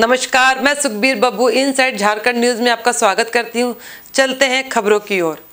नमस्कार, मैं Sukhbir Babbu inside Jharkhand news में आपका स्वागत करती हूं। चलते हैं खबरों की ओर।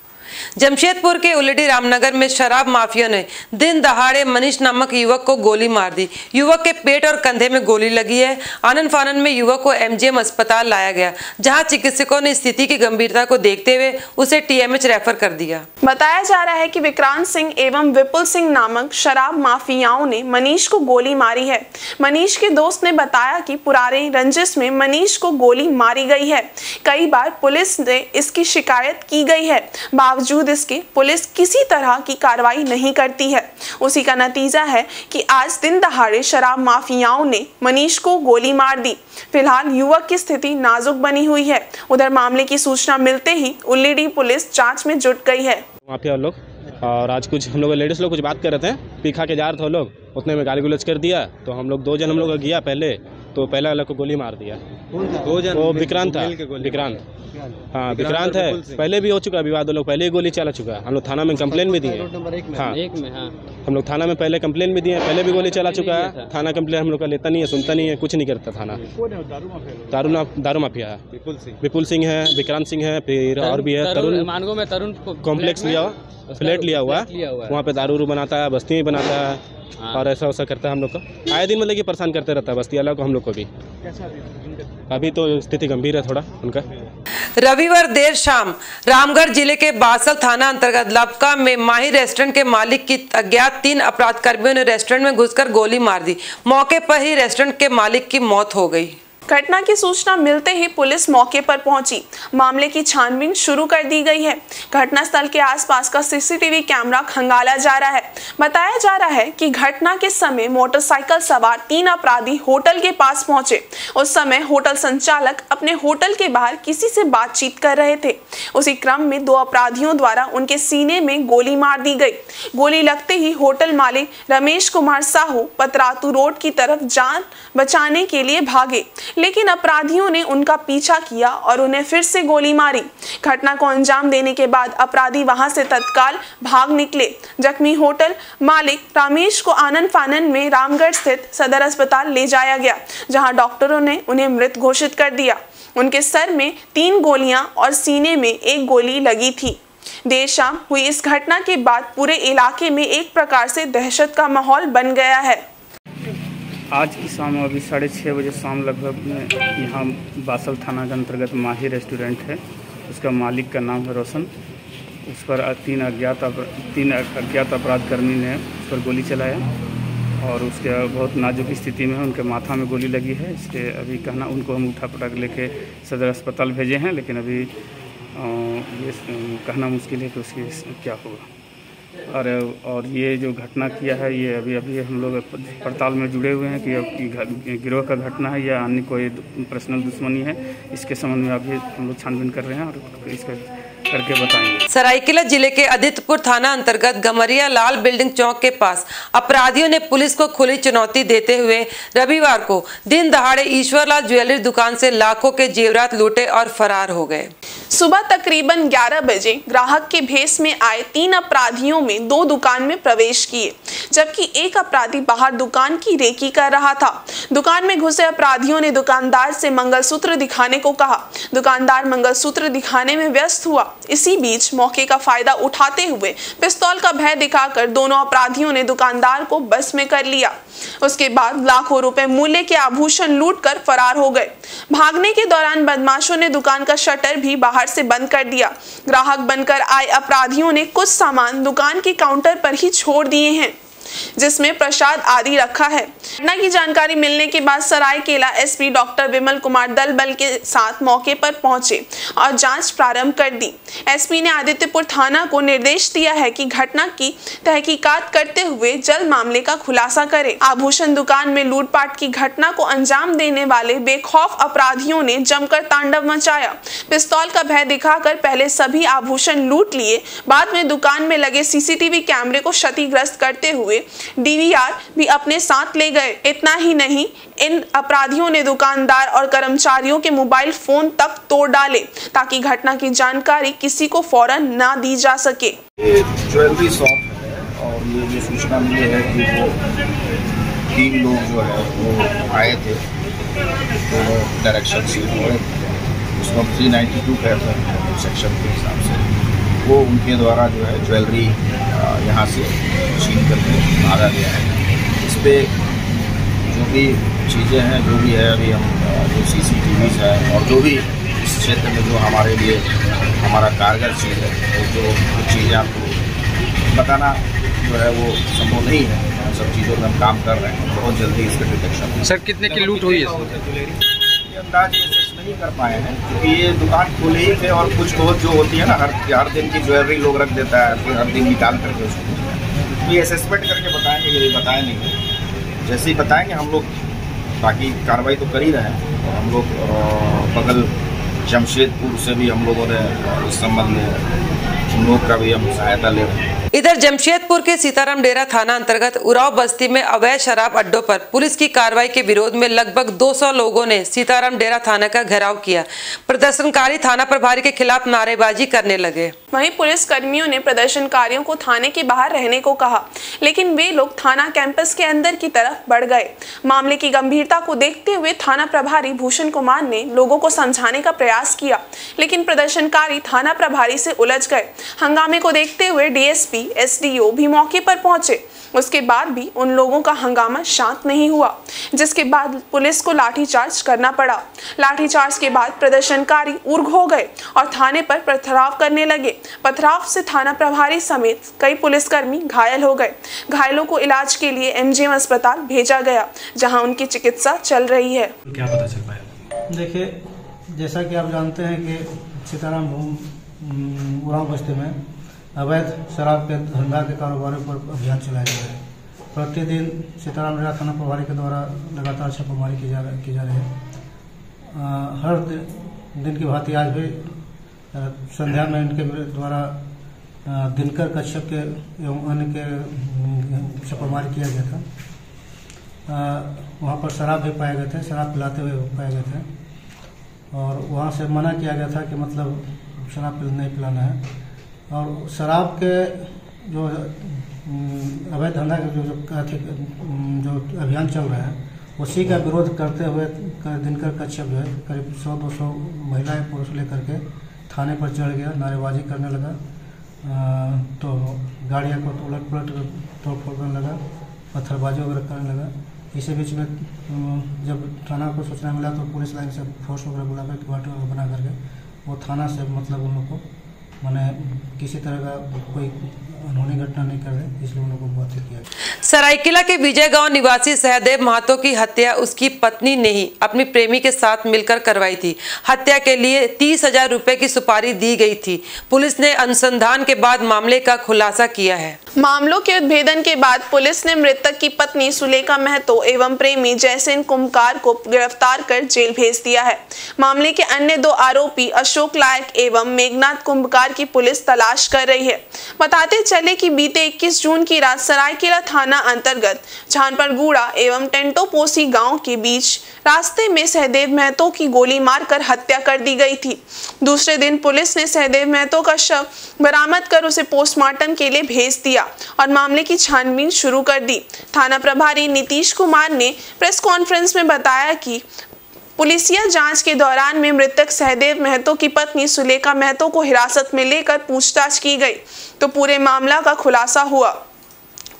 जमशेदपुर के उल्टी रामनगर में शराब माफिया ने दिन दहाड़े मनीष नामक युवक को गोली मार दी। युवक के पेट और कंधे में गोली लगी है। आनन फानन में युवक को एमजीएम अस्पताल लाया गया, जहां चिकित्सकों ने स्थिति की गंभीरता को देखते हुए उसे टीएमएच रेफर कर दिया। बताया जा रहा है कि विक्रांत सिंह एवं विपुल सिंह नामक शराब माफियाओं ने मनीष को गोली मारी है। मनीष के दोस्त ने बताया कि पुराने रंजिश में मनीष को गोली मारी गई है। कई बार पुलिस ने इसकी शिकायत की गई है, बावजूद इसके पुलिस किसी तरह की कार्रवाई नहीं करती है। उसी का नतीजा है कि आज दिन दहाड़े शराब माफियाओं ने मनीष को गोली मार दी। फिलहाल युवक की स्थिति नाजुक बनी हुई है। उधर मामले की सूचना मिलते ही उल्लीडी पुलिस जांच में जुट गई है। माफिया लोग और आज कुछ हम लोग लेडीज लोग कुछ बात कर रहे थे, पी खा के जा रहे थे लोग, उतने में गाली गुलज कर दिया। तो हम लोग दो जन गया पहले, तो पहले वाले को गोली मार दिया। दो जन, वो विक्रांत था, विक्रांत, हाँ विक्रांत है। पहले भी हो चुका विवाद, लोग पहले ही गोली चला चुका है। हम लोग थाना में कंप्लेन भी दिए। हाँ हम लोग थाना में पहले कंप्लेन भी दिए, पहले भी गोली चला चुका है। थाना कंप्लेन हम लोग का लेता नहीं है, सुनता नहीं है, कुछ नहीं करता थाना। दारू माफिया है, विपुल सिंह है, विक्रांत सिंह है, फिर और भी है तरुण कॉम्प्लेक्स लिया हुआ, फ्लैट लिया हुआ है, वहाँ पे दारू बनाता है, बस्ती में बनाता है और ऐसा वैसा करता है। हम लोग को आए दिन मतलब कि परेशान करते रहता है बस्ती वाला को, हम लोग को भी। अभी तो स्थिति गंभीर है थोड़ा उनका। रविवार देर शाम रामगढ़ जिले के बासल थाना अंतर्गत लपका में माही रेस्टोरेंट के मालिक की अज्ञात 3 अपराध कर्मियों ने रेस्टोरेंट में घुसकर गोली मार दी। मौके पर ही रेस्टोरेंट के मालिक की मौत हो गई। घटना की सूचना मिलते ही पुलिस मौके पर पहुंची। मामले की छानबीन शुरू कर दी गई है। घटनास्थल के आसपास का सीसीटीवी कैमरा खंगाला जा रहा है। बताया जा रहा है कि घटना के समय मोटरसाइकिल सवार 3 अपराधी होटल के पास पहुंचे। उस समय होटल संचालक अपने होटल के बाहर किसी से बातचीत कर रहे थे। उसी क्रम में 2 अपराधियों द्वारा उनके सीने में गोली मार दी गई। गोली लगते ही होटल मालिक रमेश कुमार साहू पतरातू रोड की तरफ जान बचाने के लिए भागे, लेकिन अपराधियों ने उनका पीछा किया और उन्हें फिर से गोली मारी। घटना को अंजाम देने के बाद अपराधी वहां से तत्काल भाग निकले। जख्मी होटल मालिक रमेश को आनन फानन में रामगढ़ स्थित सदर अस्पताल ले जाया गया, जहां डॉक्टरों ने उन्हें मृत घोषित कर दिया। उनके सर में 3 गोलियां और सीने में 1 गोली लगी थी। देर शाम हुई इस घटना के बाद पूरे इलाके में एक प्रकार से दहशत का माहौल बन गया है। आज की शाम अभी 6:30 बजे शाम लगभग में यहाँ बासल थाना के अंतर्गत माही रेस्टोरेंट है। उसका मालिक का नाम है रोशन। उस पर 3 अज्ञात अपराध कर्मी ने उस पर गोली चलाया और उसके बहुत नाजुक स्थिति में है। उनके माथा में गोली लगी है। इसके अभी कहना उनको हम उठा पटक लेके सदर अस्पताल भेजे हैं, लेकिन अभी ये कहना मुश्किल है कि उसकी क्या होगा। और ये जो घटना किया है ये अभी हम लोग पड़ताल में जुड़े हुए हैं कि गिरोह का घटना है या अन्य कोई पर्सनल दुश्मनी है। इसके संबंध में अभी हम लोग छानबीन कर रहे हैं और इसका करके बताएंगे। सरायकेला जिले के आदित्यपुर थाना अंतर्गत गमरिया लाल बिल्डिंग चौक के पास अपराधियों ने पुलिस को खुली चुनौती देते हुए रविवार को दिन दहाड़े ईश्वरलाल ज्वेलरी दुकान से लाखों के जेवरात लूटे और फरार हो गए। सुबह तकरीबन 11 बजे ग्राहक के भेष में आए 3 अपराधियों में 2 दुकान में प्रवेश किए, जबकि एक अपराधी बाहर दुकान की रेकी कर रहा था। दुकान में घुसे अपराधियों ने दुकानदार से मंगलसूत्र दिखाने को कहा। दुकानदार मंगलसूत्र दिखाने में व्यस्त हुआ। इसी बीच मौके का फायदा उठाते हुए पिस्तौल का भय दिखाकर दोनों अपराधियों ने दुकानदार को बस में कर लिया। उसके बाद लाखों रुपए मूल्य के आभूषण लूटकर फरार हो गए। भागने के दौरान बदमाशों ने दुकान का शटर भी बाहर से बंद कर दिया। ग्राहक बनकर आए अपराधियों ने कुछ सामान दुकान के काउंटर पर ही छोड़ दिए हैं, जिसमें प्रसाद आदि रखा है। घटना की जानकारी मिलने के बाद सरायकेला एसपी डॉक्टर विमल कुमार दल बल के साथ मौके पर पहुंचे और जांच प्रारंभ कर दी। एसपी ने आदित्यपुर थाना को निर्देश दिया है कि घटना की तहकीकात करते हुए जल्द मामले का खुलासा करें। आभूषण दुकान में लूटपाट की घटना को अंजाम देने वाले बेखौफ अपराधियों ने जमकर तांडव मचाया। पिस्तौल का भय दिखाकर पहले सभी आभूषण लूट लिए, बाद में दुकान में लगे सीसीटीवी कैमरे को क्षतिग्रस्त करते हुए डीवीआर भी अपने साथ ले गए। इतना ही नहीं, इन अपराधियों ने दुकानदार और कर्मचारियों के मोबाइल फोन तक तोड़ डाले, ताकि घटना की जानकारी किसी को फौरन ना दी जा सके। ये ज्वेलरी शॉप है और ये जो सूचना मिली है कि वो 3 लोग जो है वो आए थे दोनों डायरेक्शन से उसको 392 कहते हैं सेक्शन के हिसाब से, वो उनके द्वारा जो है ज्वेलरी यहाँ से छीन करके भागा गया है। इस पर जो भी चीज़ें हैं, जो भी है, अभी हम जो CCTVs है और जो भी इस क्षेत्र में जो हमारे लिए हमारा कारगर चीज़ है, तो जो कुछ चीज़ें आपको बताना जो है वो संभव नहीं है। उन सब चीज़ों में हम काम कर रहे हैं, बहुत जल्दी इसका डिटेक्शन। सर कितने की लूट हुई है? ये अंदाज नहीं कर पाए हैं क्योंकि ये दुकान खोले ही थे और कुछ बहुत जो होती है ना, हर दिन की ज्वेलरी लोग रख देता है, फिर हर दिन निकाल करके उसको ये असेसमेंट करके बताएंगे। यदि बताए नहीं, जैसे ही बताएंगे हम लोग बाकी कार्रवाई तो कर ही रहे हैं। और हम लोग बगल जमशेदपुर से भी हम लोगों ने इस संबंध में उन लोग का भी हम सहायता ले रहे हैं। इधर जमशेदपुर के सीताराम डेरा थाना अंतर्गत उराव बस्ती में अवैध शराब अड्डों पर पुलिस की कार्रवाई के विरोध में लगभग 200 लोगों ने सीताराम डेरा थाना का घेराव किया। प्रदर्शनकारी थाना प्रभारी के खिलाफ नारेबाजी करने लगे। वहीं पुलिस कर्मियों ने प्रदर्शनकारियों को थाने के बाहर रहने को कहा, लेकिन वे लोग थाना कैंपस के अंदर की तरफ बढ़ गए। मामले की गंभीरता को देखते हुए थाना प्रभारी भूषण कुमार ने लोगों को समझाने का प्रयास किया, लेकिन प्रदर्शनकारी थाना प्रभारी से उलझ गए। हंगामे को देखते हुए DSP SDO भी मौके पर पहुंचे। उसके बाद भी उन लोगों का हंगामा शांत नहीं हुआ, जिसके बाद पुलिस को लाठीचार्ज करना पड़ा। लाठीचार्ज के बाद प्रदर्शनकारी उग्र हो गए और थाने पर पथराव करने लगे। पथराव से थाना प्रभारी समेत कई पुलिसकर्मी घायल हो गए। घायलों को इलाज के लिए MGM अस्पताल भेजा गया, जहां उनकी चिकित्सा चल रही है। क्या पता चल पाया? देखिए, जैसा कि आप जानते हैं कि सीताराम उराव बस्ती में अवैध शराब के धंधा के कारोबारियों पर अभियान चलाया जा रहा है। प्रतिदिन सीताराम डेरा थाना प्रभारी के द्वारा लगातार छापेमारी की जा रही है। हर दिन की भांति आज भी संध्या में इनके द्वारा दिनकर कश्यप के एवं अन्य के छापेमारी किया गया था। वहाँ पर शराब भी पाए गए थे, शराब पिलाते हुए पाए गए थे और वहाँ से मना किया गया था कि मतलब शराब नहीं पिलाना है। और शराब के जो अवैध धंधा के जो अभियान चल रहा है, उसी का विरोध करते हुए दिनकर कश्यप जो है करीब 100-200 महिलाएं पुरुष लेकर के थाने पर चढ़ गया, नारेबाजी करने लगा। तो गाड़ियां को उलट पलट तोड़ फोड़ करने लगा, पत्थरबाजी वगैरह करने लगा। इसी बीच में जब थाना को सूचना मिला तो पुलिस लाइन से फोर्स वगैरह बुला कर वाटर बना करके वो थाना से मतलब उन लोग को मैंने किसी तरह का कोई अनहोनी घटना नहीं कर रहे, इसलिए उन लोगों को बात किया। सरायकेला के विजय गांव निवासी सहदेव महतो की हत्या उसकी पत्नी ने ही अपनी प्रेमी के साथ मिलकर करवाई थी। हत्या के लिए 30,000 रुपए की सुपारी दी गई थी। पुलिस ने अनुसंधान के बाद मामले का खुलासा किया है। मामलों के उद्भेदन के बाद पुलिस ने मृतक की पत्नी सुलेखा महतो एवं प्रेमी जयसेन कुम्भकार को गिरफ्तार कर जेल भेज दिया है। मामले के अन्य 2 आरोपी अशोक लायक एवं मेघनाथ कुम्भकार की पुलिस तलाश कर रही है। बताते चले कि बीते 21 जून की रात सरायकेला थाना अंतर्गत झानपरगुड़ा एवं टेंटोपोसी गांव के बीच रास्ते में सहदेव महतो की गोली मारकर हत्या कर दी गई थी। दूसरे दिन पुलिस ने सहदेव महतो का शव बरामद कर उसे पोस्टमार्टम के लिए भेज दिया और मामले की छानबीन शुरू कर दी। थाना प्रभारी नीतीश कुमार ने प्रेस कॉन्फ्रेंस में बताया कि पुलिसिया जांच के दौरान में मृतक सहदेव महतो की पत्नी सुलेखा महतो को हिरासत में लेकर पूछताछ की गई तो पूरे मामला का खुलासा हुआ।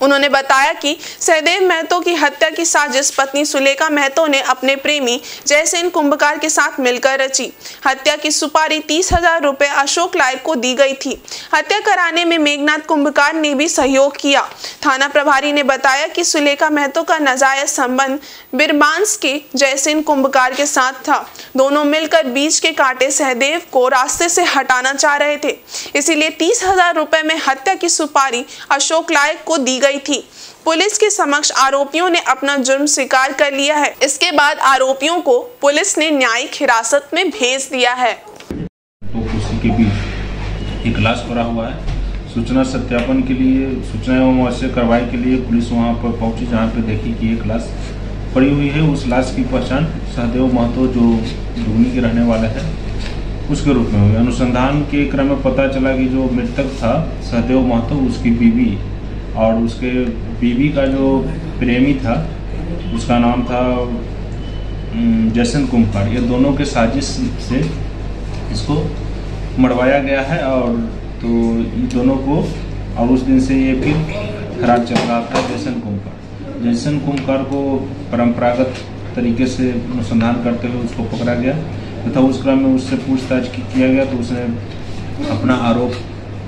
उन्होंने बताया कि सहदेव महतो की हत्या की साजिश पत्नी सुलेखा महतो ने अपने प्रेमी जयसेन कुम्भकार के साथ मिलकर रची। हत्या की सुपारी 30,000 रुपए अशोक लायक को दी गई थी। हत्या कराने में मेघनाथ कुम्भकार ने भी सहयोग किया। थाना प्रभारी ने बताया कि सुलेखा महतो का नाजायज संबंध बिरबांस के जयसेन कुम्भकार के साथ था। दोनों मिलकर बीच के कांटे सहदेव को रास्ते से हटाना चाह रहे थे, इसीलिए 30,000 रुपए में हत्या की सुपारी अशोक लायक को दी गई थी। पुलिस के समक्ष आरोपियों ने अपना जुर्म स्वीकार कर लिया है। इसके बाद आरोपियों को पुलिस ने न्यायिक हिरासत में भेज दिया है। तो उसी के बीच एक लाश पड़ा हुआ है। सूचना सत्यापन के लिए, सूचना एवं आवश्यक कार्रवाई के लिए पुलिस वहां पर पहुंची, जहां पर देखी कि एक लाश पड़ी हुई है। उस लाश की पहचान सहदेव महतो जो दुगनी के रहने वाला है उसके रूप में हुई। अनुसंधान के क्रम में पता चला कि जो मृतक था सहदेव महतो, उसकी बीवी और उसके बीवी का जो प्रेमी था उसका नाम था जैसन कुम्भकार, ये दोनों के साजिश से इसको मरवाया गया है। और तो ये दोनों को, और उस दिन से ये फिर फरार चल रहा था जैसन कुम्भकार। जैसन कुम्भकार को परंपरागत तरीके से अनुसंधान करते हुए उसको पकड़ा गया तथा उस क्रम में उससे पूछताछ किया गया तो उसने अपना आरोप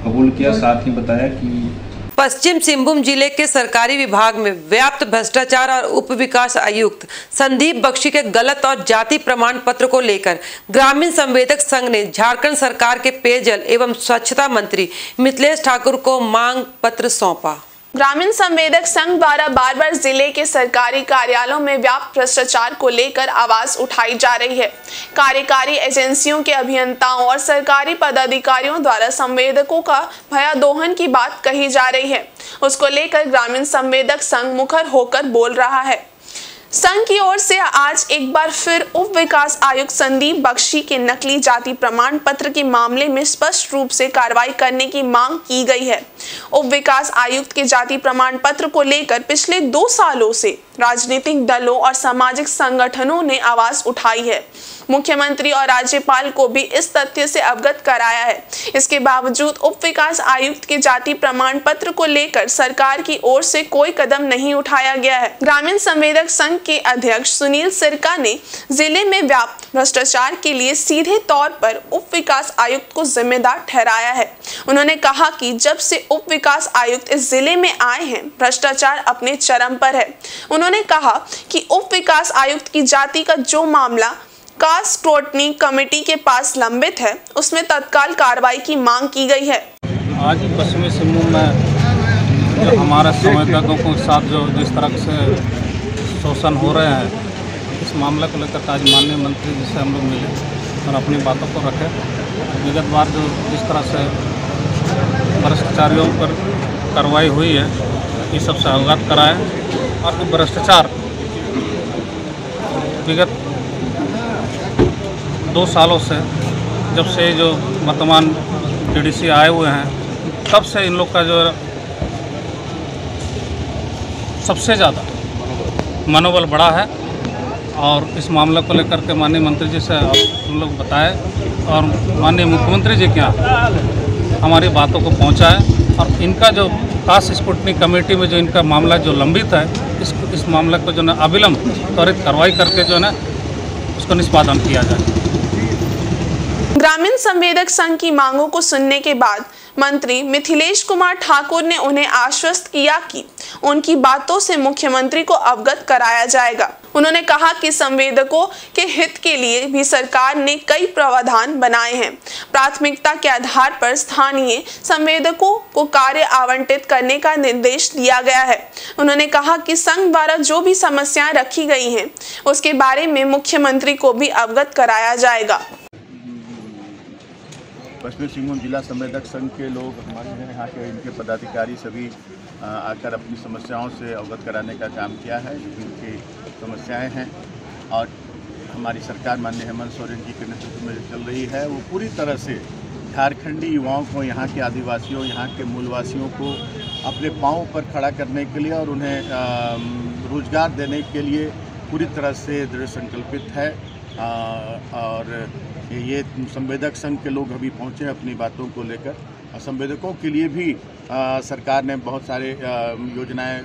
कबूल किया, साथ ही बताया कि पश्चिम सिंहभूम जिले के सरकारी विभाग में व्याप्त भ्रष्टाचार और उप विकास आयुक्त संदीप बख्शी के गलत और जाति प्रमाण पत्र को लेकर ग्रामीण संवेदक संघ ने झारखंड सरकार के पेयजल एवं स्वच्छता मंत्री मिथिलेश ठाकुर को मांग पत्र सौंपा। ग्रामीण संवेदक संघ द्वारा बार बार जिले के सरकारी कार्यालयों में व्याप्त भ्रष्टाचार को लेकर आवाज उठाई जा रही है। कार्यकारी एजेंसियों के अभियंताओं और सरकारी पदाधिकारियों द्वारा संवेदकों का भयादोहन की बात कही जा रही है। उसको लेकर ग्रामीण संवेदक संघ मुखर होकर बोल रहा है। संघ की ओर से आज एक बार फिर उप विकास आयुक्त संदीप बख्शी के नकली जाति प्रमाण पत्र के मामले में स्पष्ट रूप से कार्रवाई करने की मांग की गई है। उप विकास आयुक्त के जाति प्रमाण पत्र को लेकर पिछले 2 सालों से राजनीतिक दलों और सामाजिक संगठनों ने आवाज उठाई है। मुख्यमंत्री और राज्यपाल को भी इस तथ्य से अवगत कराया है। इसके बावजूद उप विकास आयुक्त के जाति प्रमाण पत्र को लेकर सरकार की ओर से कोई कदम नहीं उठाया गया है। ग्रामीण संवेदक संघ के अध्यक्ष सुनील सिरका ने जिले में व्याप्त भ्रष्टाचार के लिए सीधे तौर पर उप विकास आयुक्त को जिम्मेदार ठहराया है। उन्होंने कहा कि जब से उप विकास आयुक्त इस जिले में आए हैं, भ्रष्टाचार अपने चरम पर है। उन्होंने कहा कि उप विकास आयुक्त की जाति का जो मामला कास्ट स्क्रूटनी कमेटी के पास लंबित है, उसमें तत्काल कार्रवाई की मांग की गई है। आज पश्चिमी सिंहभूम में जो हमारे संवेदकों के साथ जो जिस तरह से शोषण हो रहे हैं, इस मामले को लेकर आज माननीय मंत्री जी से हम लोग मिले और अपनी बातों को रखे। विगत बार जो जिस तरह से भ्रष्टाचारियों पर कार्रवाई हुई है, ये सबसे अवगत कराए और भ्रष्टाचार विगत 2 सालों से, जब से जो वर्तमान डीडीसी आए हुए हैं, तब से इन लोग का जो सबसे ज़्यादा मनोबल बढ़ा है। और इस मामले को लेकर के माननीय मंत्री जी से हम लोग बताए और माननीय मुख्यमंत्री जी के यहाँ हमारी बातों को पहुँचाए। और इनका जो कास्ट स्क्रूटनी कमेटी में जो इनका मामला जो लंबित है, इस मामले को जो है अविलंब त्वरित कार्रवाई करके जो है ना उसको निष्पादन किया जाए। ग्रामीण संवेदक संघ की मांगों को सुनने के बाद मंत्री मिथिलेश कुमार ठाकुर ने उन्हें आश्वस्त किया कि उनकी बातों से मुख्यमंत्री को अवगत कराया जाएगा। उन्होंने कहा कि संवेदकों के हित के लिए भी सरकार ने कई प्रावधान बनाए हैं। प्राथमिकता के आधार पर स्थानीय संवेदकों को कार्य आवंटित करने का निर्देश दिया गया है। उन्होंने कहा कि संघ द्वारा जो भी समस्याएं रखी गई हैं, उसके बारे में मुख्यमंत्री को भी अवगत कराया जाएगा। पश्चिमी सिंहभूम जिला संवेदक संघ के लोग हमारे यहाँ के इनके पदाधिकारी सभी आकर अपनी समस्याओं से अवगत कराने का काम किया है, जो इनकी समस्याएं हैं। और हमारी सरकार माननीय हेमंत सोरेन जी के नेतृत्व में चल रही है, वो पूरी तरह से झारखंडी युवाओं को, यहाँ के आदिवासियों, यहाँ के मूलवासियों को अपने पाँव पर खड़ा करने के लिए और उन्हें रोजगार देने के लिए पूरी तरह से दृढ़ संकल्पित है। और ये संवेदक संघ के लोग अभी पहुँचे अपनी बातों को लेकर। संवेदकों के लिए भी सरकार ने बहुत सारे योजनाएं,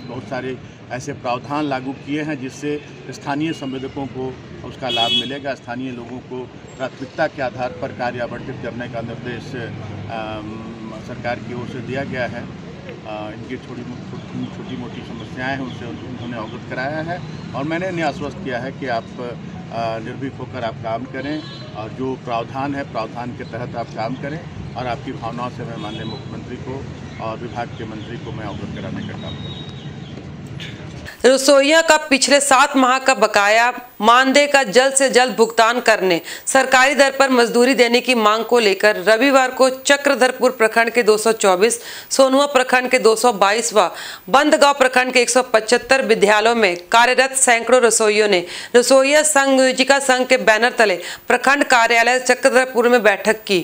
बहुत सारे ऐसे प्रावधान लागू किए हैं जिससे स्थानीय संवेदकों को उसका लाभ मिलेगा। स्थानीय लोगों को प्राथमिकता के आधार पर कार्य आवंटित करने का निर्देश सरकार की ओर से दिया गया है। इनकी छोटी मोटी समस्याएं हैं, उनसे उन्होंने अवगत कराया है और मैंने इन्हें आश्वस्त किया है कि आप निर्भीक होकर आप काम करें और जो प्रावधान है, प्रावधान के तहत आप काम करें और आपकी भावनाओं से मैं माननीय मुख्यमंत्री को और विभाग के मंत्री को मैं अवगत कराने का काम करूँ। रसोइया का पिछले 7 माह का बकाया मानदेय का जल्द से जल्द भुगतान करने, सरकारी दर पर मजदूरी देने की मांग को लेकर रविवार को चक्रधरपुर प्रखंड के 224, सोनुआ प्रखंड के 222 व बंदगांव प्रखंड के 175 विद्यालयों में कार्यरत सैकड़ों रसोइयों ने रसोइया संघ योजिका संघ के बैनर तले प्रखंड कार्यालय चक्रधरपुर में बैठक की।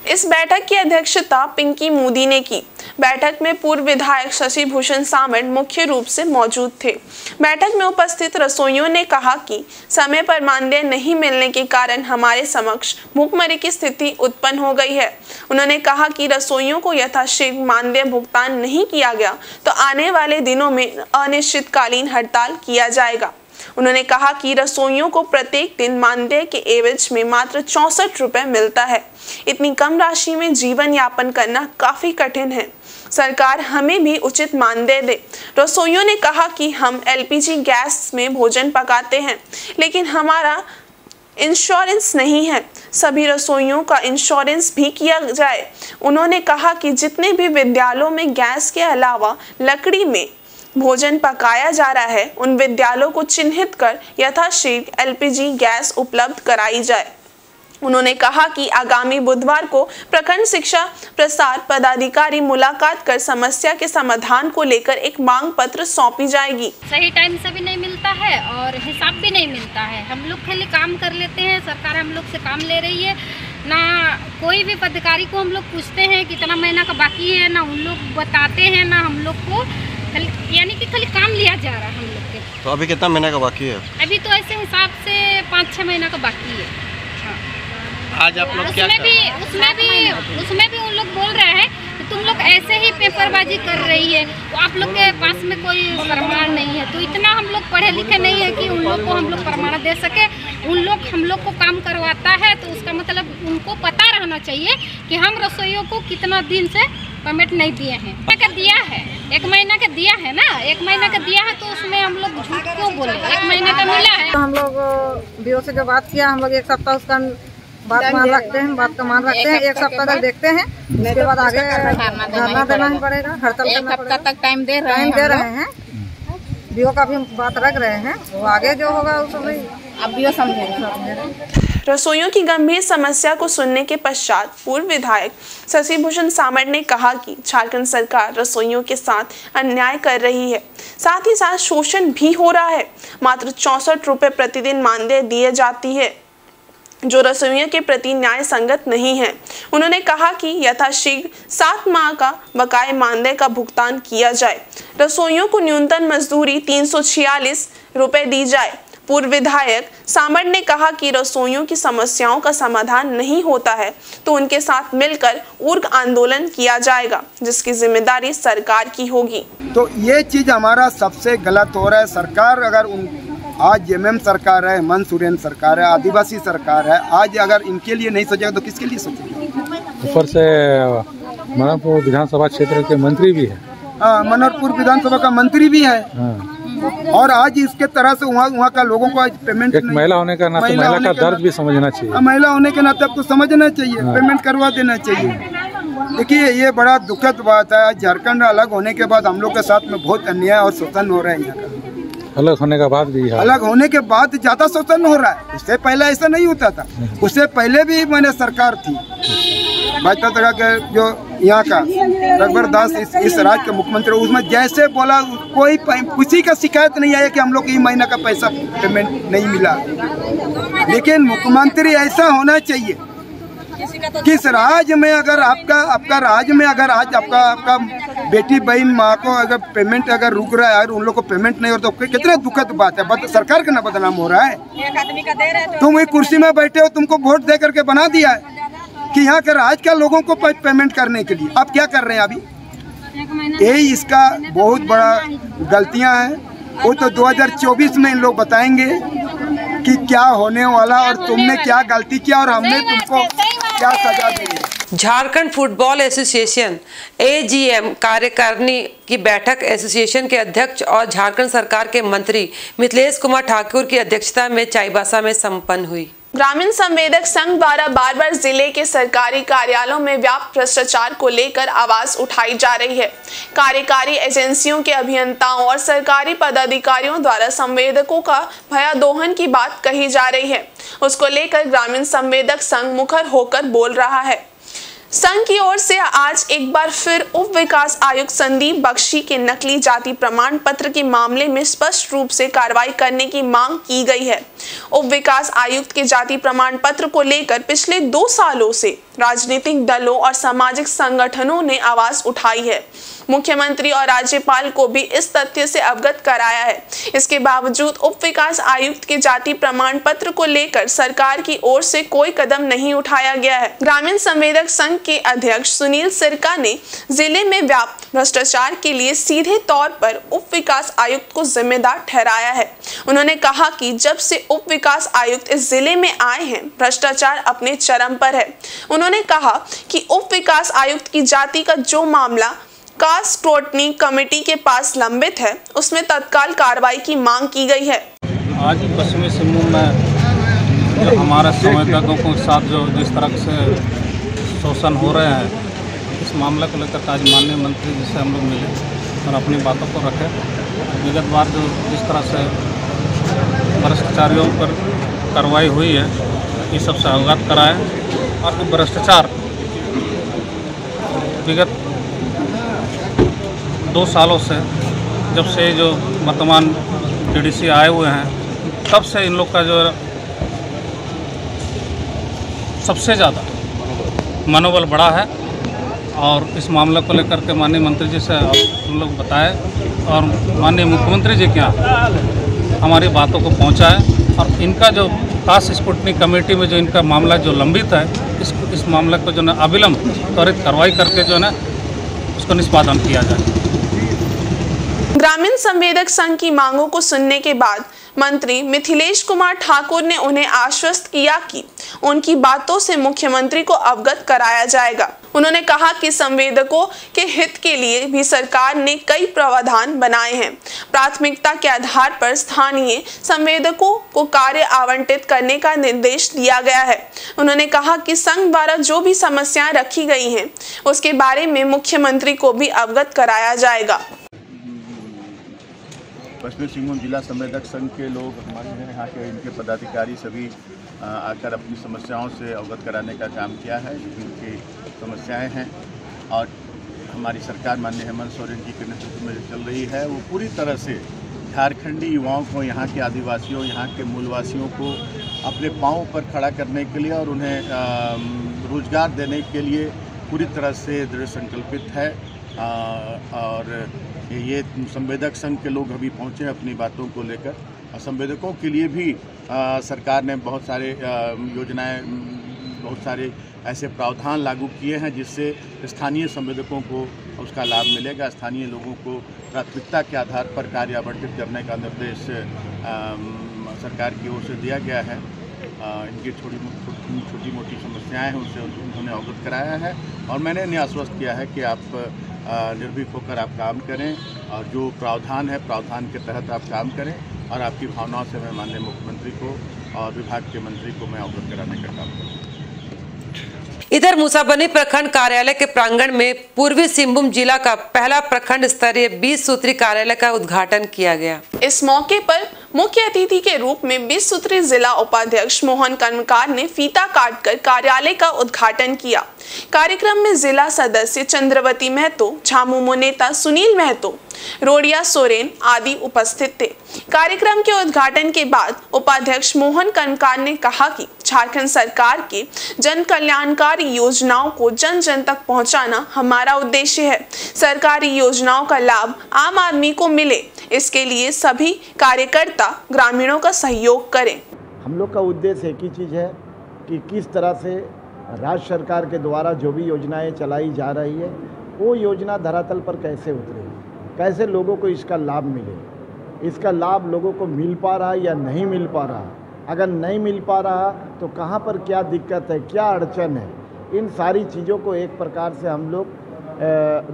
इस बैठक की अध्यक्षता पिंकी मोदी ने की। बैठक में पूर्व विधायक शशि भूषण सामंत मुख्य रूप से मौजूद थे। बैठक में उपस्थित रसोइयों ने कहा कि समय पर मानदेय नहीं मिलने के कारण हमारे समक्ष भूखमरी की स्थिति उत्पन्न हो गई है। उन्होंने कहा कि रसोइयों को यथाशीघ्र मानदेय भुगतान नहीं किया गया तो आने वाले दिनों में अनिश्चितकालीन हड़ताल किया जाएगा। उन्होंने कहा कि रसोइयों को प्रत्येक दिन मानदेय के एवज में मात्र 64 रुपए मिलता है। इतनी कम राशि में जीवन यापन करना काफी कठिन है। सरकार हमें भी उचित मानदेय दे। रसोइयों ने कहा कि हम एलपीजी गैस में भोजन पकाते हैं, लेकिन हमारा इंश्योरेंस नहीं है। सभी रसोइयों का इंश्योरेंस भी किया जाए। उन्होंने कहा कि जितने भी विद्यालयों में गैस के अलावा लकड़ी में भोजन पकाया जा रहा है, उन विद्यालयों को चिन्हित कर यथाशीघ्र एलपीजी गैस उपलब्ध कराई जाए। उन्होंने कहा कि आगामी बुधवार को प्रखंड शिक्षा प्रसार पदाधिकारी मुलाकात कर समस्या के समाधान को लेकर एक मांग पत्र सौंपी जाएगी। सही टाइम से भी नहीं मिलता है और हिसाब भी नहीं मिलता है। हम लोग खाली काम कर लेते हैं, सरकार हम लोग से काम ले रही है ना। कोई भी पदाधिकारी को हम लोग पूछते हैं कितना महीना का बाकी है, ना उन लोग बताते हैं, ना हम लोग को, यानी कि खाली काम लिया जा रहा है हम लोग के। तो अभी कितना महीना का बाकी है? अभी तो ऐसे हिसाब से 5-6 महीना का बाकी है। आज आप लोग क्या उसमें भी उन लोग बोल रहे हैं कि तुम लोग ऐसे ही पेपरबाजी कर रही है, तो आप लोग के पास में कोई प्रमाण नहीं है। तो इतना हम लोग पढ़े लिखे नहीं है कि उन लोग को हम लोग प्रमाण दे सके। उन लोग हम लोग को काम करवाता है तो उसका मतलब उनको पता रहना चाहिए कि हम रसोइयों को कितना दिन से पेमेंट नहीं दिए हैं। दिया है 1 महीना का दिया है ना, 1 महीना का दिया है तो उसमें हम लोग झूठ क्यों बोले? 1 महीना का मिला है। तो हम लोग बीओ से जो बात किया, हम लोग 1 सप्ताह उसका बात मान रखते हैं, बात का मान रखते हैं। 1 सप्ताह तक देखते हैं, उसके बाद आगे धरना देना ही पड़ेगा, हड़ताल करना पड़ेगा। 1 हफ्ता तक टाइम दे रहे हैं। बीओ का भी बात रख रहे हैं, वो आगे जो होगा उस अब बीओ समझेंगे। रसोइयों की गंभीर समस्या को सुनने के पश्चात पूर्व विधायक शशि भूषण सामंत ने कहा कि झारखंड सरकार रसोइयों के साथ अन्याय कर रही है, साथ ही साथ शोषण भी हो रहा है। मात्र 64 रुपए प्रतिदिन मानदेय दिए जाती है, जो रसोइयों के प्रति न्याय संगत नहीं है। उन्होंने कहा कि यथाशीघ्र 7 माह का बकाये मानदेय का भुगतान किया जाए। रसोइयों को न्यूनतम मजदूरी 346 रुपए दी जाए। पूर्व विधायक सामंत ने कहा कि रसोइयों की समस्याओं का समाधान नहीं होता है तो उनके साथ मिलकर उग्र आंदोलन किया जाएगा, जिसकी जिम्मेदारी सरकार की होगी। तो ये चीज हमारा सबसे गलत हो रहा है। सरकार अगर आज जेएमएम सरकार है, हेमंत सोरेन सरकार है, आदिवासी सरकार है, आज अगर इनके लिए नहीं सोचेगा तो किसके लिए सोचेगा? ऊपर से मनोहरपुर विधानसभा क्षेत्र के मंत्री भी है। हाँ, मनोहरपुर विधानसभा का मंत्री भी है। और आज इसके तरह से वहाँ का लोगों को आज पेमेंट एक महिला होने का नाते महिला का दर्द भी समझना चाहिए। महिला होने के नाते आपको समझना चाहिए, पेमेंट करवा देना चाहिए। देखिए, ये बड़ा दुखद बात है। झारखंड अलग होने के बाद हम लोग के साथ में बहुत अन्याय और शोषण हो रहा है। यहाँ का अलग होने के बाद भी अलग होने के बाद ज्यादा शोषण हो रहा है। उससे पहले ऐसा नहीं होता था। उससे पहले भी मैंने सरकार थी भाजपा तरह के, जो यहाँ का रघुवर दास इस राज्य के मुख्यमंत्री, उसमें जैसे बोला कोई किसी का शिकायत नहीं आया कि हम लोग को 1 महीना का पैसा पेमेंट नहीं मिला। लेकिन मुख्यमंत्री ऐसा होना चाहिए, किस राज्य में अगर आपका राज्य में अगर आज आपका बेटी बहन माँ को अगर पेमेंट अगर रुक रहा है और उन लोग को पेमेंट नहीं हो तो कितने दुखद बात है। सरकार का ना बदनाम हो रहा है। तुम एक कुर्सी में बैठे हो, तुमको वोट दे करके बना दिया है कि यहाँ के राज्य के लोगों को पेमेंट करने के लिए। आप क्या कर रहे हैं अभी? यही इसका बहुत बड़ा गलतियाँ हैं। वो तो 2024 में इन लोग बताएंगे कि क्या होने वाला और तुमने क्या गलती किया और हमने तुमको क्या सजा दी। झारखंड फुटबॉल एसोसिएशन AGM कार्यकारिणी की बैठक एसोसिएशन के अध्यक्ष और झारखंड सरकार के मंत्री मिथिलेश कुमार ठाकुर की अध्यक्षता में चाईबासा में संपन्न हुई। ग्रामीण संवेदक संघ द्वारा बार-बार जिले के सरकारी कार्यालयों में व्यापक भ्रष्टाचार को लेकर आवाज उठाई जा रही है। कार्यकारी एजेंसियों के अभियंताओं और सरकारी पदाधिकारियों द्वारा संवेदकों का भयादोहन की बात कही जा रही है। उसको लेकर ग्रामीण संवेदक संघ मुखर होकर बोल रहा है। संघ की ओर से आज एक बार फिर उप विकास आयुक्त संदीप बख्शी के नकली जाति प्रमाण पत्र के मामले में स्पष्ट रूप से कार्रवाई करने की मांग की गई है। उप विकास आयुक्त के जाति प्रमाण पत्र को लेकर पिछले 2 सालों से राजनीतिक दलों और सामाजिक संगठनों ने आवाज उठाई है। मुख्यमंत्री और राज्यपाल को भी इस तथ्य से अवगत कराया है। इसके बावजूद उप विकास आयुक्त के जाति प्रमाण पत्र को लेकर सरकार की ओर से कोई कदम नहीं उठाया गया है। ग्रामीण संवेदक संघ के अध्यक्ष सुनील सिरका ने जिले में व्याप्त भ्रष्टाचार के लिए सीधे तौर पर उप विकास आयुक्त को जिम्मेदार ठहराया है। उन्होंने कहा कि जब से उप विकास आयुक्त इस जिले में आए हैं, भ्रष्टाचार अपने चरम पर है। उन्होंने कहा कि उप विकास आयुक्त की जाति का जो मामला कास्ट स्क्रूटनी कमेटी के पास लंबित है, उसमें तत्काल कार्रवाई की मांग की गई है। आज पश्चिमी सिंहभूम में जो हमारे संवेदकों के साथ जो जिस तरह से शोषण हो रहे हैं, इस मामले को लेकर आज माननीय मंत्री जी से हम लोग मिले और अपनी बातों को रखे। विगत बार जो जिस तरह से भ्रष्टाचारियों पर कार्रवाई हुई है, ये सबसे अवगत कराएं और भ्रष्टाचार विगत 2 सालों से, जब से जो वर्तमान TDC आए हुए हैं, तब से इन लोग का जो सबसे ज़्यादा मनोबल बढ़ा है और इस मामले को लेकर के माननीय मंत्री जी से हम लोग बताए और माननीय मुख्यमंत्री जी के यहाँ हमारी बातों को पहुँचाए और इनका जो कास्ट स्क्रूटनी कमेटी में जो इनका मामला जो लंबित है, इस मामले को जो है अविलंब त्वरित कार्रवाई करके जो है ना उसको निष्पादन किया जाए। ग्रामीण संवेदक संघ की मांगों को सुनने के बाद मंत्री मिथिलेश कुमार ठाकुर ने उन्हें आश्वस्त किया कि उनकी बातों से मुख्यमंत्री को अवगत कराया जाएगा। उन्होंने कहा कि संवेदकों के हित के लिए भी सरकार ने कई प्रावधान बनाए हैं। प्राथमिकता के आधार पर स्थानीय संवेदकों को कार्य आवंटित करने का निर्देश दिया गया है। उन्होंने कहा कि संघ द्वारा जो भी समस्याएं रखी गई हैं, उसके बारे में मुख्यमंत्री को भी अवगत कराया जाएगा। पश्चिमी सिंहभूम जिला संवेदक संघ के लोग हमारे यहाँ के इनके पदाधिकारी सभी आकर अपनी समस्याओं से अवगत कराने का काम किया है। जिनकी समस्याएं हैं और हमारी सरकार माननीय हेमंत सोरेन जी के नेतृत्व में चल रही है, वो पूरी तरह से झारखंडी युवाओं को, यहाँ के आदिवासियों, यहाँ के मूलवासियों को अपने पाँव पर खड़ा करने के लिए और उन्हें रोजगार देने के लिए पूरी तरह से दृढ़ संकल्पित है। और ये संवेदक संघ के लोग अभी पहुँचे अपनी बातों को लेकर। और संवेदकों के लिए भी सरकार ने बहुत सारे योजनाएं, बहुत सारे ऐसे प्रावधान लागू किए हैं जिससे स्थानीय संवेदकों को उसका लाभ मिलेगा। स्थानीय लोगों को प्राथमिकता के आधार पर कार्य आवंटित करने का निर्देश सरकार की ओर से दिया गया है। इनकी छोटी मोटी समस्याएं हैं, उनसे उन्होंने अवगत कराया है और मैंने इन्हें आश्वस्त किया है कि आप निर्भीक होकर आप काम करें और जो प्रावधान है, प्रावधान के तहत आप काम करें और आपकी भावनाओं से मैं माननीय मुख्यमंत्री को और विभाग के मंत्री को मैं अवगत कराने का काम करूँगा। इधर मूसाबनी प्रखंड कार्यालय के प्रांगण में पूर्वी सिंहभूम जिला का पहला प्रखंड स्तरीय 20 सूत्री कार्यालय का उद्घाटन किया गया। इस मौके पर मुख्य अतिथि के रूप में 20 सूत्री जिला उपाध्यक्ष मोहन कर्मकार ने फीता काटकर कार्यालय का उद्घाटन किया। कार्यक्रम में जिला सदस्य चंद्रवती महतो, झामुमो नेता सुनील महतो, रोडिया सोरेन आदि उपस्थित थे। कार्यक्रम के उद्घाटन के बाद उपाध्यक्ष मोहन कर्मकार ने कहा कि झारखंड सरकार के जन कल्याणकारी योजनाओं को जन जन तक पहुंचाना हमारा उद्देश्य है। सरकारी योजनाओं का लाभ आम आदमी को मिले, इसके लिए सभी कार्यकर्ता ग्रामीणों का सहयोग करें। हम लोग का उद्देश्य एक ही चीज़ है कि किस तरह से राज्य सरकार के द्वारा जो भी योजनाएं चलाई जा रही है, वो योजना धरातल पर कैसे उतरे, कैसे लोगों को इसका लाभ मिले, इसका लाभ लोगों को मिल पा रहा है या नहीं मिल पा रहा। अगर नहीं मिल पा रहा तो कहाँ पर क्या दिक्कत है, क्या अड़चन है, इन सारी चीज़ों को एक प्रकार से हम लोग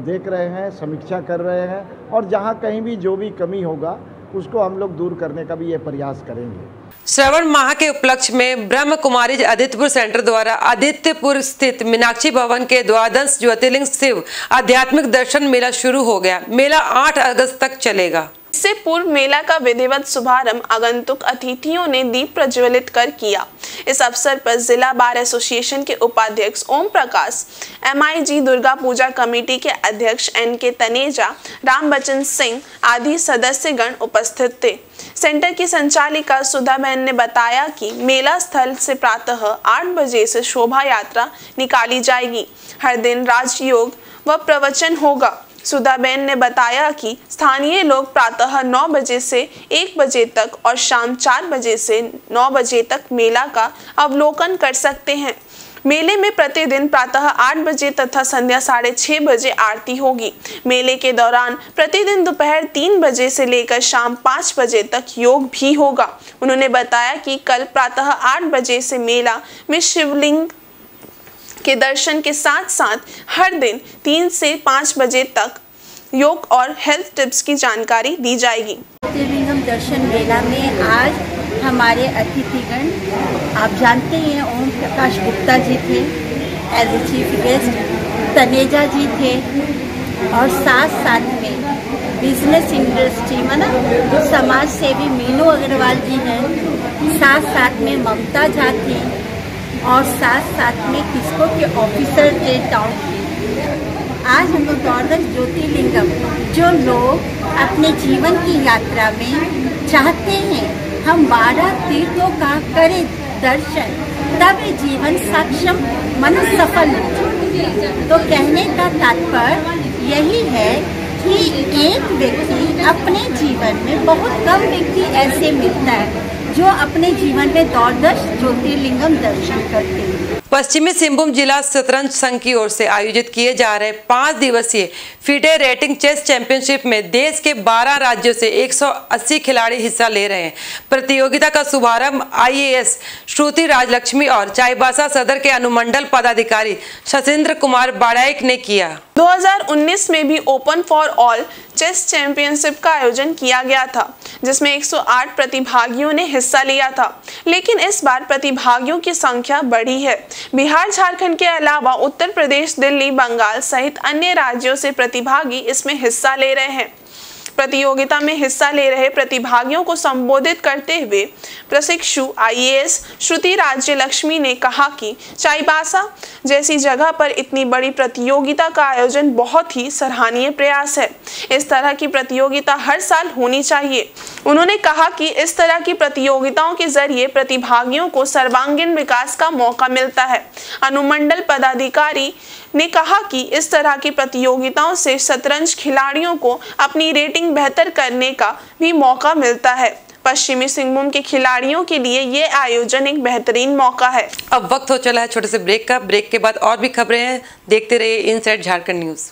देख रहे हैं, समीक्षा कर रहे हैं और जहाँ कहीं भी जो भी कमी होगा उसको हम लोग दूर करने का भी ये प्रयास करेंगे। श्रवण माह के उपलक्ष्य में ब्रह्म कुमारी आदित्यपुर सेंटर द्वारा आदित्यपुर स्थित मीनाक्षी भवन के द्वादश ज्योतिर्लिंग शिव आध्यात्मिक दर्शन मेला शुरू हो गया। मेला 8 अगस्त तक चलेगा। इससे पूर्व मेला का विधिवत शुभारंभ आगंतुक अतिथियों ने दीप प्रज्वलित कर किया। इस अवसर पर जिला बार एसोसिएशन के उपाध्यक्ष ओम प्रकाश, MIG दुर्गा पूजा कमेटी के अध्यक्ष NK तनेजा, राम बच्चन सिंह आदि सदस्यगण उपस्थित थे। सेंटर की संचालिका सुधा बहन ने बताया कि मेला स्थल से प्रातः 8 बजे से शोभा यात्रा निकाली जाएगी। हर दिन राजयोग व प्रवचन होगा। सुधा बहन ने बताया कि स्थानीय लोग प्रातः 9 बजे से 1 बजे तक और शाम 4 बजे से 9 बजे तक मेला का अवलोकन कर सकते हैं। मेले में प्रतिदिन प्रातः 8 बजे तथा संध्या 6:30 बजे आरती होगी। मेले के दौरान प्रतिदिन दोपहर 3 बजे से लेकर शाम 5 बजे तक योग भी होगा। उन्होंने बताया कि कल प्रातः 8 बजे से मेला में शिवलिंग के दर्शन के साथ साथ हर दिन 3 से 5 बजे तक योग और हेल्थ टिप्स की जानकारी दी जाएगी। ज्योतिर्लिंगम दर्शन मेला में आज हमारे अतिथिगण आप जानते हैं ओम प्रकाश गुप्ता जी थे as a chief guest, Taneja ji थे और साथ में बिजनेस इंडस्ट्री में ना समाज सेवी मीनू अग्रवाल जी हैं, साथ में ममता झा थी और साथ में किसको के ऑफिसर थे टाउन के। आज हम लोग द्वादश ज्योतिर्लिंगम जो लोग अपने जीवन की यात्रा में चाहते हैं हम 12 तीर्थों का करें दर्शन, तब जीवन सक्षम मन सफल हो। तो कहने का तात्पर्य यही है कि एक व्यक्ति अपने जीवन में, बहुत कम व्यक्ति ऐसे मिलता है जो अपने जीवन में द्वादश ज्योतिर्लिंगम दर्शन करते हैं। पश्चिमी सिंहभूम जिला शतरंज संघ की ओर से आयोजित किए जा रहे 5 दिवसीय फीडे रेटिंग चेस चैंपियनशिप में देश के 12 राज्यों से 180 खिलाड़ी हिस्सा ले रहे हैं। प्रतियोगिता का शुभारंभ IAS श्रुति राजलक्ष्मी और चाईबासा सदर के अनुमंडल पदाधिकारी शशिंद्र कुमार बाड़ाइक ने किया। 2019 में भी open for all chess championship का आयोजन किया गया था, जिसमें 108 प्रतिभागियों ने हिस्सा लिया था, लेकिन इस बार प्रतिभागियों की संख्या बढ़ी है। बिहार, झारखंड के अलावा उत्तर प्रदेश, दिल्ली, बंगाल सहित अन्य राज्यों से प्रतिभागी इसमें हिस्सा ले रहे हैं। प्रतियोगिता में हिस्सा ले रहे प्रतिभागियों को संबोधित करते हुए प्रशिक्षु IAS श्रुति राज्यलक्ष्मी ने कहा कि चाईबासा जैसी जगह पर इतनी बड़ी प्रतियोगिता का आयोजन बहुत ही सराहनीय प्रयास है। इस तरह की प्रतियोगिता हर साल होनी चाहिए। उन्होंने कहा कि इस तरह की प्रतियोगिताओं के जरिए प्रतिभागियों को सर्वांगीण विकास का मौका मिलता है। अनुमंडल पदाधिकारी ने कहा कि इस तरह की प्रतियोगिताओं से शतरंज खिलाड़ियों को अपनी रेटिंग बेहतर करने का भी मौका मिलता है। पश्चिमी सिंहभूम के खिलाड़ियों के लिए ये आयोजन एक बेहतरीन मौका है। अब वक्त हो चला है छोटे से ब्रेक का। ब्रेक के बाद और भी खबरें हैं, देखते रहिए इनसाइड झारखंड न्यूज।